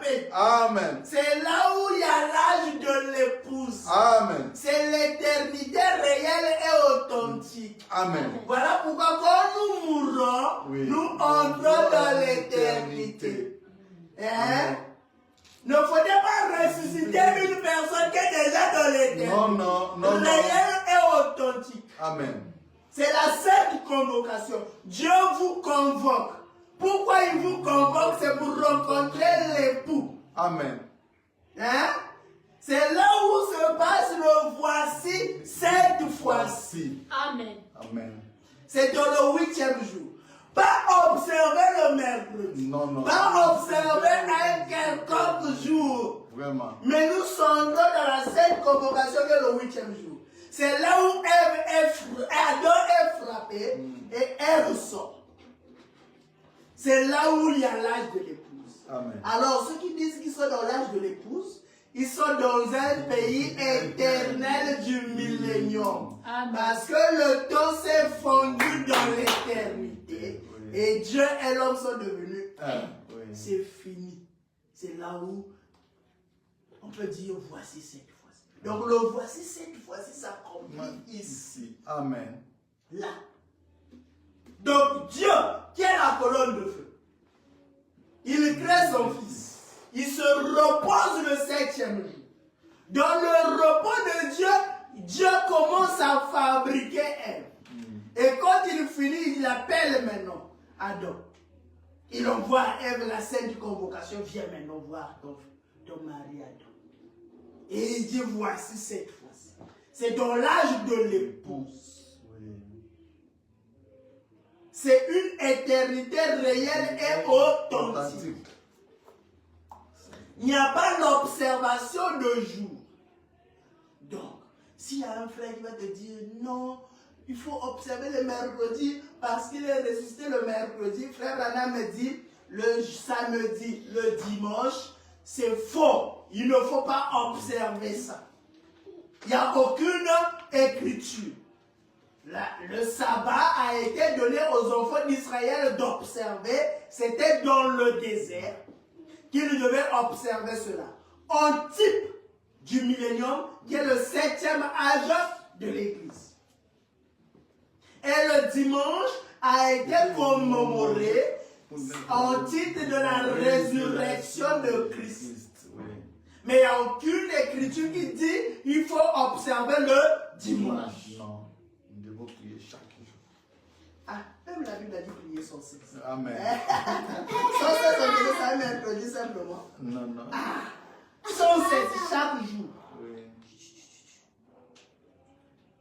parfait. Amen. C'est là où il y a l'âge de l'épouse. Amen. C'est l'éternité réelle et authentique. Amen. Voilà pourquoi quand nous mourrons, Oui. nous entrons dans l'éternité. Hein? Ne faudrait pas ressusciter une personne qui est déjà dans l'éternité. Non, non, non, non. Réelle et authentique. Amen. C'est la sainte convocation. Dieu vous convoque. Pourquoi il vous convoque? C'est pour rencontrer l'époux. Amen. Hein? C'est là où se passe le voici cette fois-ci. Amen. Amen. C'est dans le 8e jour. Pas observer le mercredi. Non, non. Pas observer un quelconque jour. Vraiment. Mais nous sommes dans la sainte convocation qui est le 8e jour. C'est là où Adam est frappé et Ève sort. C'est là où il y a l'âge de l'épouse. Amen. Alors, ceux qui disent qu'ils sont dans l'âge de l'épouse, ils sont dans un pays éternel du millénium. Amen. Parce que le temps s'est fondu dans l'éternité. Oui. Et Dieu et l'homme sont devenus un. Oui. C'est fini. C'est là où on peut dire voici cette fois-ci. Donc le voici cette fois-ci s'accomplit ici. Amen. Là. Donc Dieu, qui est la colonne de feu, il crée son fils. Il se repose le 7e jour. Dans le repos de Dieu, Dieu commence à fabriquer Ève. Et quand il finit, il appelle maintenant Adam. Il envoie à Ève la sainte convocation. Viens maintenant voir ton mari Adam. Et il dit voici cette fois-ci. C'est dans l'âge de l'épouse. Oui. C'est une éternité réelle et authentique. Il n'y a pas l'observation de jour. Donc, s'il y a un frère qui va te dire non, il faut observer le mercredi parce qu'il est ressuscité le mercredi, frère Branham me dit le samedi, le dimanche, c'est faux. Il ne faut pas observer ça. Il n'y a aucune écriture. Le sabbat a été donné aux enfants d'Israël d'observer. C'était dans le désert qu'ils devaient observer cela. En type du millénium, qui est le 7e âge de l'Église. Et le dimanche a été commémoré en titre de la résurrection de Christ. Mais il n'y a aucune écriture qui dit qu'il faut observer le dimanche. Non, nous devons prier chaque jour. Ah, même la Bible a dit prier sans cesse. Amen. Sans cesse, on dit ça un mercredi simplement. Non, non. Sans cesse, chaque jour. Oui.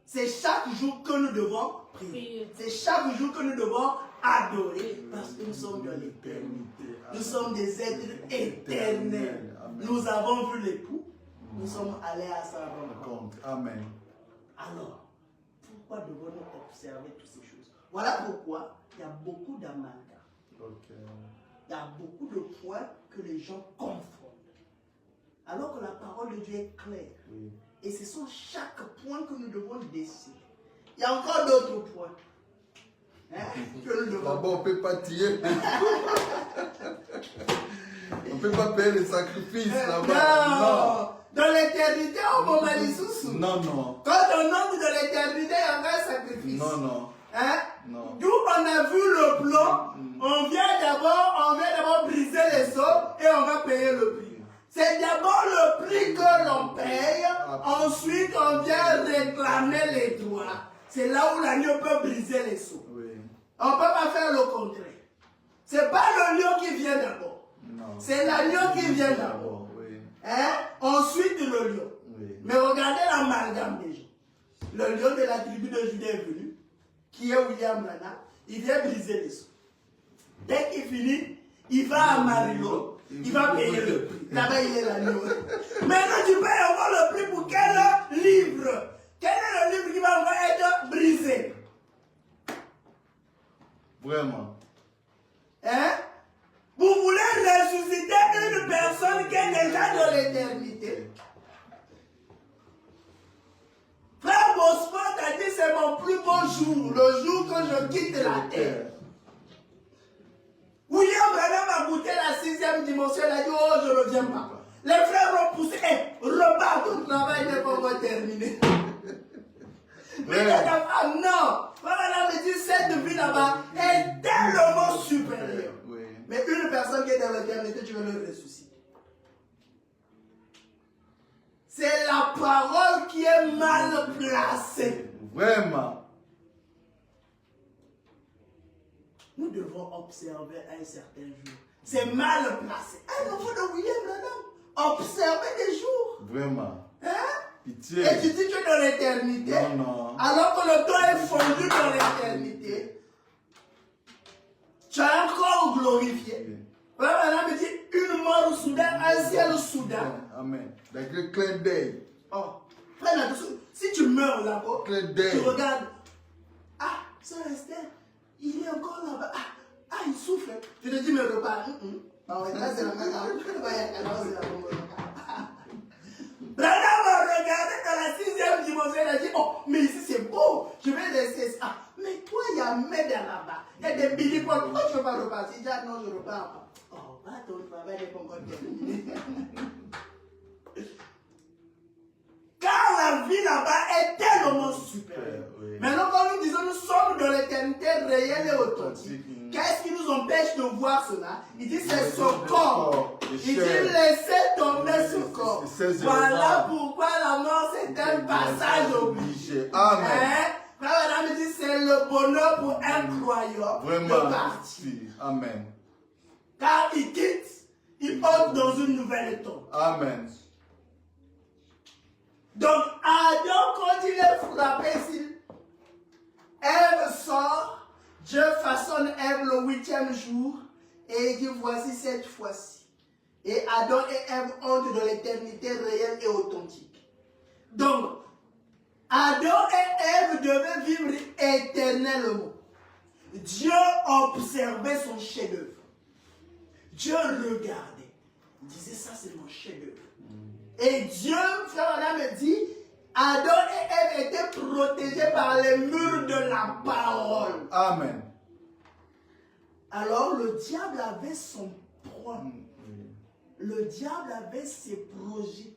C'est chaque jour que nous devons prier. C'est chaque jour que nous devons adorer. Parce que nous sommes dans l'éternité. Nous sommes des êtres éternels. Nous avons vu l'époux. Nous sommes allés à sa rencontre. Amen. Alors, pourquoi devons-nous observer toutes ces choses? Voilà pourquoi il y a beaucoup d'amalgames. Okay. Il y a beaucoup de points que les gens confondent. Alors que la parole de Dieu est claire. Oui. Et ce sont chaque point que nous devons décider. Il y a encore d'autres points. Hein, que nous devons... D'abord, on ne peut pas tirer. On ne peut pas payer les sacrifices là-bas. Non. Dans l'éternité, on va mal sous. Non, non. Quand on entre dans l'éternité, il y a un sacrifice. Non, non. Hein? Non. D'où on a vu le plan, on vient d'abord briser les os et on va payer le prix. C'est d'abord le prix que l'on paye, ensuite on vient réclamer les droits. C'est là où l'agneau peut briser les os. Oui. On ne peut pas faire le contraire. C'est pas le lion qui vient d'abord. Non. C'est l'agneau qui vient d'abord. Oui. Hein? Ensuite le lion. Oui. Mais regardez l'amalgame des gens. Le lion de la tribu de Juda est venu, qui est William Branham, il vient briser les os. Dès qu'il finit, il va à Marilo, il va payer le prix. Là-bas, il est l'agneau. Maintenant, tu payes encore le prix pour quel livre? Quel est le livre qui va encore être brisé? Vraiment. Hein? Vous voulez ressusciter une personne qui est déjà dans l'éternité? Frère Bosphore a dit c'est mon plus beau jour, le jour que je quitte la terre. William Branham a a goûté la 6e dimension, il a dit, oh, je ne reviens pas. Les frères l'ont poussé, repars, ton travail n'est pas encore terminé. Mais non, voilà, me dit, cette vie là-bas est tellement supérieure. Oui. Mais une personne qui est dans l'éternité, tu veux le ressusciter. C'est la parole qui est mal placée. Vraiment. Nous devons observer un certain jour. C'est mal placé. Un enfant de William Branham, observer des jours. Vraiment. Hein? Pitié. Et tu dis que tu es dans l'éternité. Non, non. Alors que le temps est fondu dans l'éternité. Tu as un corps glorifié. Voilà, me dit une mort soudaine, un ciel soudain. Amen. Avec le clin d'œil. Oh, prends attention. Si tu meurs là-bas, Clin d'œil. tu regardes. Ah, Sœur Esther, il est encore là-bas. Ah, il souffle. Tu te dis, mais repars. Ah ouais, là, c'est la même chose. Branham a regardé dans la 6e dimension, il a dit, oh, mais ici c'est beau, je vais laisser ça. Mais toi, il y a Médard là-bas, il y a des billes, pourquoi je ne veux pas repartir? Il dit, ah non, je ne repars pas. Oh, bah, ton travail n'est pas encore terminé. Car la vie là-bas est tellement supérieure. Oui. Maintenant, quand nous disons, nous sommes dans l'éternité réelle et authentique. Qu'est-ce qui nous empêche de voir cela? Il dit, c'est son corps. Il dit, laissez tomber ce corps. Voilà pourquoi la mort, c'est un passage obligé. Amen. Madame dit, c'est le bonheur pour un croyant de partir. Amen. Car il quitte, il entre dans une nouvelle tombe. Amen. Donc, Adam, quand il est frappé, Ève sort, Dieu façonne Ève le 8e jour, et il dit, voici cette fois-ci. Et Adam et Ève entrent dans l'éternité réelle et authentique. Donc, Adam et Ève devaient vivre éternellement. Dieu observait son chef-d'œuvre. Dieu regardait. Il disait, ça c'est mon chef-d'œuvre. Et Dieu, frère Adam me dit, Adam et Ève étaient protégés par les murs de la parole. Amen. Alors le diable avait son proie. Le diable avait ses projets.